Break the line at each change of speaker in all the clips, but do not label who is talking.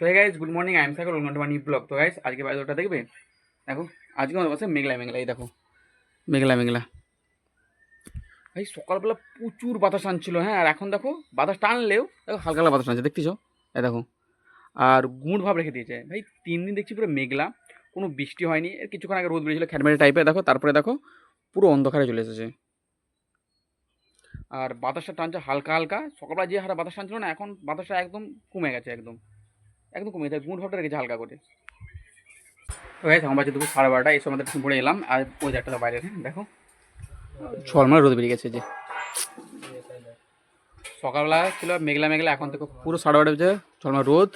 তো guys good morning, I am Sagar, welcome to my new blog. তো guys আজকে বাজারটা দেখবে, দেখো আজকে আমাদের পাশে মেঘলা মেঘলা, এই দেখো মেঘলা মেঘলা। ভাই সকালবেলা প্রচুর বাতাস টানছিল, হ্যাঁ, আর এখন দেখো বাতাস টানলেও দেখো হালকা হালকা বাতাস টানছে, দেখতেছো? এই দেখো, আর গুড় ভাব রেখে দিয়েছে। ভাই 3 দিন দেখছি পুরো মেঘলা, কোনো বৃষ্টি হয়নি। এর কিছুক্ষণ আগে রোদ বেরিয়েছিল খ্যাটমেটে টাইপের, দেখো তারপরে দেখো পুরো অন্ধকারে চলে এসেছে। আর বাতাসটা টানছে হালকা হালকা, সকালবেলা যে হারে বাতাস টানছিল না, এখন বাতাসটা একদম কমে গেছে, একদম একদম কমে গেছে, গুড় ভাবটা রেখেছে হালকা করে। তো গাইস আমার বাজে দুপুর 12:30, এই সময় টিফিন পড়ে এলাম, আর ওই একটা বাইরে, হ্যাঁ দেখো ঝলমলে রোদ বেরিয়ে গেছে। যে সকালবেলা ছিল মেঘলা মেঘলা, এখন থেকে পুরো 12:30 বেজে ঝলমলে রোদ।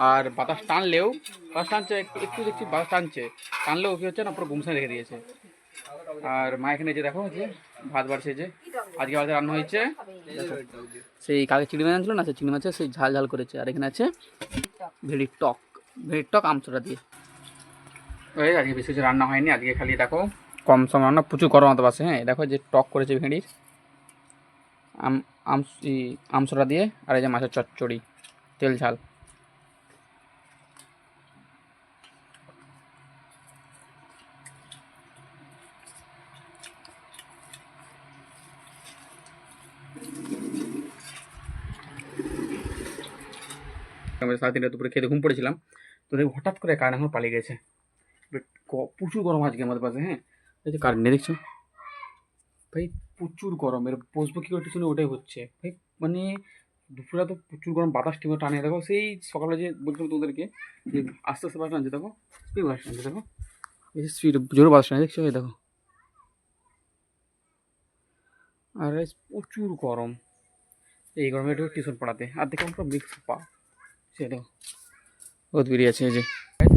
আর বাতাস টানলেও, বাতাস টানছে একটু একটু, দেখছি বাতাস টানলেও কী হচ্ছে না, পুরো গুমসানে রেখে দিয়েছে। আর মা এখানে যে দেখো যে ভাত বাড়ছে, যে আজকে ভাতে রান্না হয়েছে সেই কালকে চিংড়ি মাছ আনছিল না, সেই চিংড়ি মাছের সেই ঝাল ঝাল করেছে। আর এখানে আছে ভেড়ির টক আমচোরা দিয়ে। ওই আজকে বেশি কিছু রান্না হয়নি, আজকে খালি দেখো কম সম রান্না, প্রচুর গরম হতে পারছে। হ্যাঁ দেখো যে টক করেছে ভেড়ির আমসরা দিয়ে, আর এই যে মাছের চচ্চড়ি তেল ঝাল। আমি 3:30 দুপুরে খেতে ঘুম পড়েছিলাম, তো দেখি হঠাৎ করে কারেন্ট এখন পালিয়ে গেছে। প্রচুর গরম আজকে আমাদের পাশে, হ্যাঁ এই যে কারেন্ট নেই দেখছো ভাই, প্রচুর গরম। এর বসবো কী করে টিউশনে, ওটাই হচ্ছে ভাই। মানে দুপুরে তো প্রচুর গরম, বাতাস টিমে টানে। দেখো সেই সকালে যে বলছিলাম তোমাদেরকে যে আস্তে আস্তে বাতাস টানছে, দেখো স্পিড বাতাস টানছে, দেখো এই যে স্পিড জোরে বাতাস টানছে, দেখছো? এই দেখো, আর প্রচুর গরম। এই গরমে একটু টিউশন পড়াতে, আর দেখো আমরা মিক্স পা, সে দেখো রোদ বেরিয়ে আছে। এই যে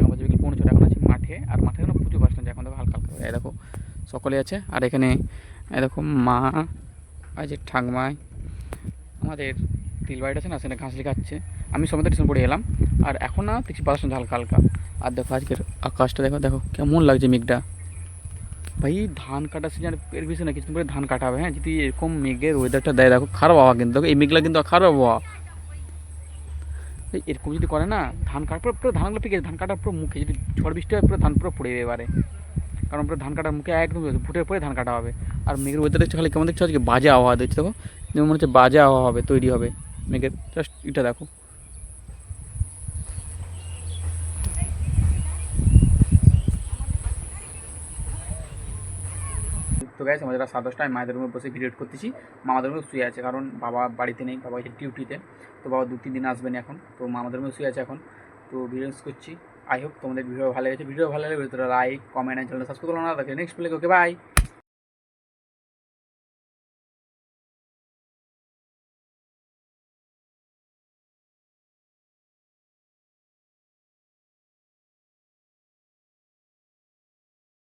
আমার বিকেল 5:45, এখন আছে মাঠে, আর মাঠে এখন প্রচুর বাতাস টানছে। এখন দেখো হালকা হালকা, এই দেখো সকলে আছে। আর এখানে এই দেখো মা, আর যে ঠাকমায় আমাদের তিল বাড়িটা আছে না, সেখানে ঘাস খাচ্ছে। আমি সময় টিউশন পড়ে এলাম, আর এখন না দেখছি বাতাস টানছে হালকা হালকা। আর দেখো আজকের আকাশটা দেখো, দেখো কেমন লাগছে মেঘটা। ভাই ধান কাটার সিজন এর বেশি না, কিছুদিন পরে ধান কাটা হবে। হ্যাঁ যদি এরকম মেঘের ওয়েদারটা দেয়, দেখো খারাপ আবহাওয়া কিন্তু, দেখো এই মেঘলা কিন্তু খারাপ আবহাওয়া। এরকম যদি করে না, ধান কাটার পর পুরো ধানগুলো পেকে, ধান কাটার পুরো মুখে যদি ঝড় বৃষ্টি হয়, পুরো ধান পুরো পড়ে যাবে এবারে। কারণ পুরো ধান কাটার মুখে একদম ফুটের পরে ধান কাটা হবে। আর মেঘের ওয়েদার দেখছো খালি কেমন দেখছো, আজকে বাজে আবহাওয়া দেখছো, দেখো যেমন মনে হচ্ছে বাজে আবহাওয়া হবে, তৈরি হবে মেঘের। জাস্ট এটা দেখো। তো গাইস আমাদের 10:30 মায়েদের রুমে বসে ভিডিও করতেছি। মামাদের রুমে শুয়ে আছে, কারণ বাবা বাড়িতে নেই, বাবা হচ্ছে ডিউটিতে। তো বাবা 2-3 দিন আসবেন এখন, তো মামাদের রুমে শুয়ে আছে এখন। তো ভিডিও করছি। আই হোপ তোমাদের ভিডিও ভালো লেগেছে। ভিডিও ভালো লাগলে ভিডিওটা লাইক, কমেন্ট, আর চ্যানেলটা সাবস্ক্রাইব করো না। দেখে নেক্সট ভিডিও, ওকে বাই।